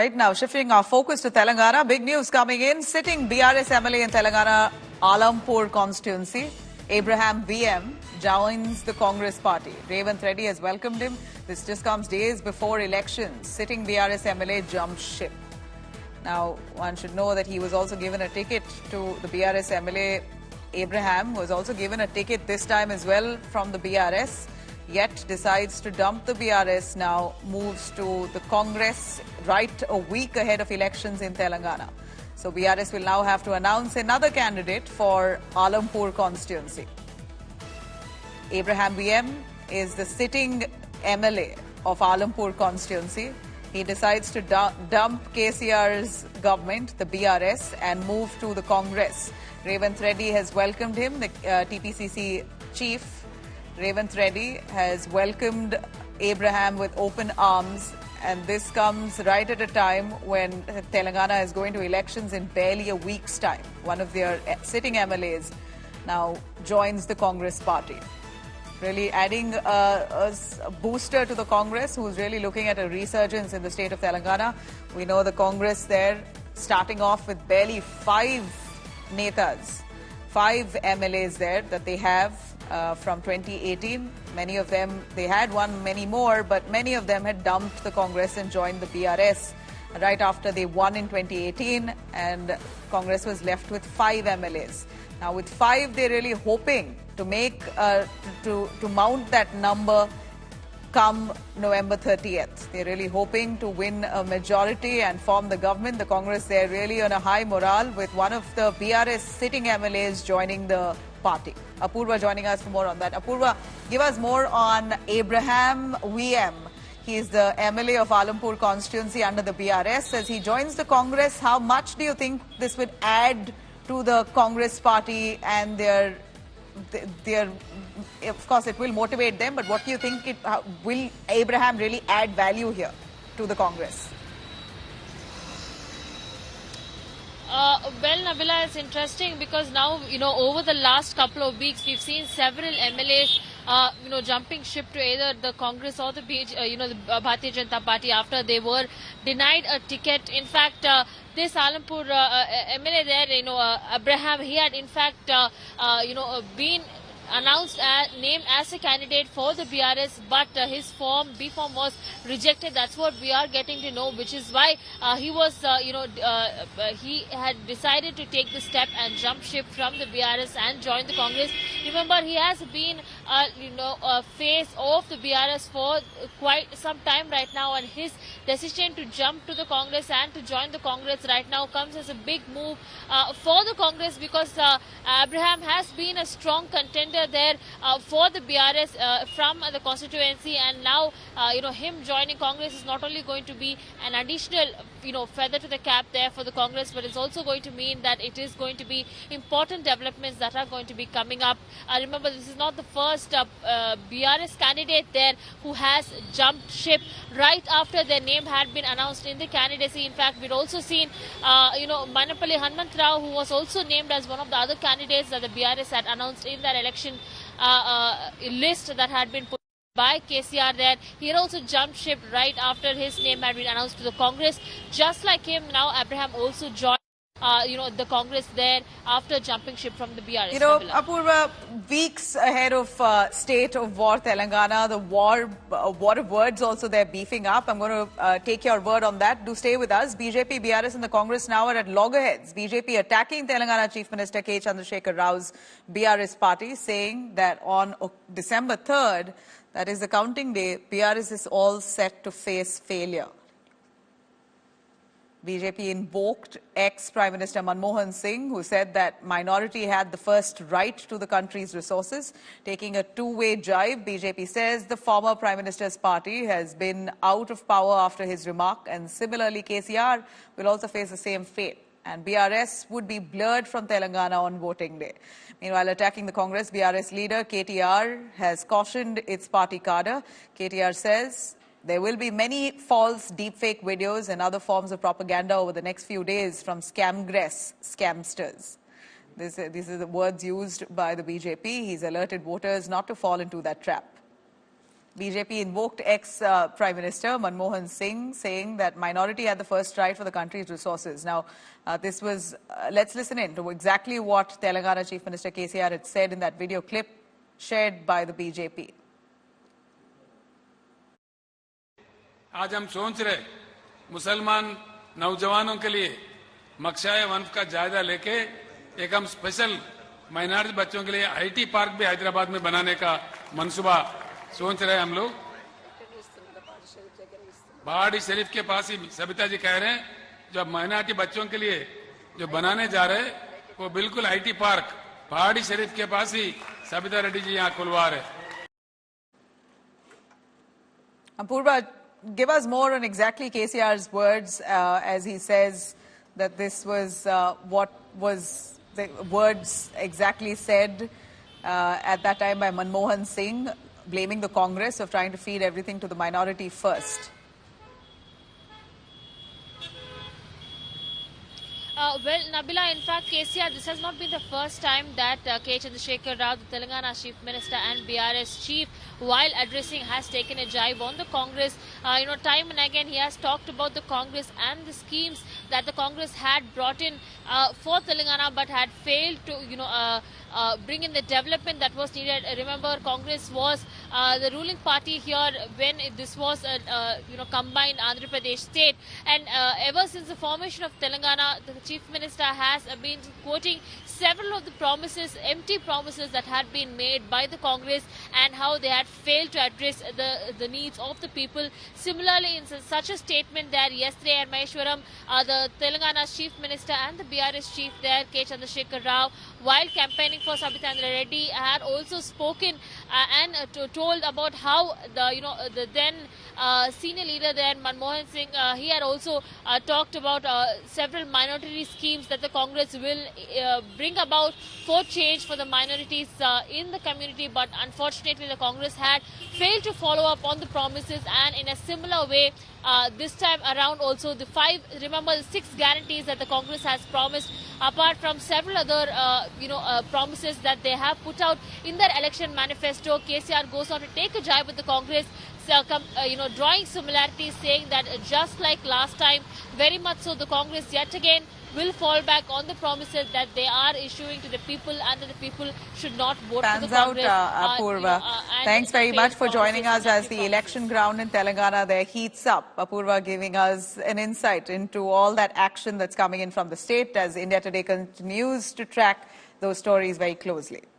Right now, shifting our focus to Telangana, big news coming in. Sitting BRS MLA in Telangana, Alampur constituency, Abraham VM, joins the Congress party. Revanth Reddy has welcomed him. This just comes days before elections. Sitting BRS MLA jumped ship. Now, one should know that he was also given a ticket to the BRS MLA. Abraham was also given a ticket this time as well from the BRS. Yet decides to dump the BRS now, moves to the Congress right a week ahead of elections in Telangana. So BRS will now have to announce another candidate for Alampur constituency. Abraham VM is the sitting MLA of Alampur constituency. He decides to dump KCR's government, the BRS, and move to the Congress. Revanth Reddy has welcomed him, the TPCC chief. Revanth Reddy has welcomed Abraham with open arms, and this comes right at a time when Telangana is going to elections in barely a week's time. One of their sitting MLAs now joins the Congress party, really adding a booster to the Congress, who's really looking at a resurgence in the state of Telangana. We know the Congress there starting off with barely 5 netas, 5 MLAs there that they have. From 2018. Many of them, they had won many more, but many of them had dumped the Congress and joined the BRS right after they won in 2018, and Congress was left with 5 MLAs. Now with 5, they're really hoping to make, to mount that number come November 30th. They're really hoping to win a majority and form the government. The Congress, they're really on a high morale with one of the BRS sitting MLAs joining the party. Apurva joining us for more on that. Apurva, give us more on Abraham VM. He is the MLA of Alampur constituency under the BRS. As he joins the Congress, how much do you think this would add to the Congress party and their of course it will motivate them, but what do you think will Abraham really add value here to the Congress? Well, Nabila, it's interesting because now, over the last couple of weeks, we've seen several MLAs, jumping ship to either the Congress or the Bharatiya Janata Party after they were denied a ticket. In fact, this Alampur MLA there, Abraham, he had in fact, been announced named as a candidate for the BRS, but his B form was rejected. That's what we are getting to know, which is why he was, he had decided to take the step and jump ship from the BRS and join the Congress. Remember, he has been, a face of the BRS for quite some time right now, and his decision to jump to the Congress and to join the Congress right now comes as a big move for the Congress, because Abraham has been a strong contender there for the BRS from the constituency, and now him joining Congress is not only going to be an additional feather to the cap there for the Congress, but it's also going to mean that it is going to be important developments that are going to be coming up. Remember, this is not the first BRS candidate there who has jumped ship right after their name had been announced in the candidacy. In fact, we'd also seen Manapalli Hanumantrao, who was also named as one of the other candidates that the BRS had announced in that election list that had been put by KCR there. He had also jumped ship right after his name had been announced to the Congress. Just like him, now Abraham also joined the Congress there after jumping ship from the BRS. Apurva, weeks ahead of state of war Telangana, the war of words also they're beefing up. I'm going to take your word on that. Do stay with us. BJP, BRS and the Congress now are at loggerheads. BJP attacking Telangana Chief Minister K. Chandrasekhar Rao's BRS party, saying that on December 3rd, that is the counting day, BRS is all set to face failure. BJP invoked ex-Prime Minister Manmohan Singh, who said that minority had the first right to the country's resources. Taking a two-way jibe, BJP says the former Prime Minister's party has been out of power after his remark, and similarly KCR will also face the same fate. And BRS would be blurred from Telangana on voting day. Meanwhile, attacking the Congress, BRS leader KTR has cautioned its party cadre. KTR says there will be many false deepfake videos and other forms of propaganda over the next few days from scamsters. These are the words used by the BJP. He's alerted voters not to fall into that trap. BJP invoked ex-Prime Minister Manmohan Singh, saying that minority had the first right for the country's resources. Now, this was, let's listen in to exactly what Telangana Chief Minister KCR had said in that video clip shared by the BJP. आज हम सोच रहे मुसलमान नौजवानों के लिए मकशाए वंफ का जायजा लेके एक हम स्पेशल माइनॉरिटी बच्चों के लिए आईटी पार्क भी हैदराबाद में बनाने का मंसूबा सोच रहे हैं हम लोग। पहाड़ी शरीफ के पास ही सबिता जी कह रहे हैं जो माइनॉरिटी बच्चों के लिए जो बनाने जा रहे हैं वो बिल्कुल आईटी पार्क पहाड़ी शरीफ के पास ही सबिता रेड्डी जी यहाँ खुलवा रहे। Apurva, give us more on exactly KCR's words as he says that this was what was the words exactly said at that time by Manmohan Singh, blaming the Congress of trying to feed everything to the minority first. Well, Nabila, in fact, KCR, this has not been the first time that K. Chandrasekhar Rao, the Telangana Chief Minister and BRS Chief, while addressing, has taken a jibe on the Congress. Time and again, he has talked about the Congress and the schemes that the Congress had brought in for Telangana, but had failed to, bring in the development that was needed. Remember, Congress was the ruling party here when this was a combined Andhra Pradesh state, and ever since the formation of Telangana, the Chief Minister has been quoting several of the promises, empty promises that had been made by the Congress, and how they had failed to address the needs of the people. Similarly, in such a statement there yesterday at Maheshwaram, the Telangana Chief Minister and the BRS Chief there, K. Chandrasekhar Rao, while campaigning for Sabita Reddy, had also spoken and told about how the then senior leader there, Manmohan Singh, he had also talked about several minority schemes that the Congress will bring about for change for the minorities in the community, but unfortunately the Congress had failed to follow up on the promises, and in a similar way this time around also the 6 guarantees that the Congress has promised, apart from several other promises that they have put out in their election manifesto. KCR goes on to take a jibe with the Congress, drawing similarities, saying that just like last time, very much so the Congress yet again will fall back on the promises that they are issuing to the people, and that the people should not vote for the Congress. Apurva. Thanks very much for joining us as the election ground in Telangana there heats up. Apurva giving us an insight into all that action that's coming in from the state as India Today continues to track those stories very closely.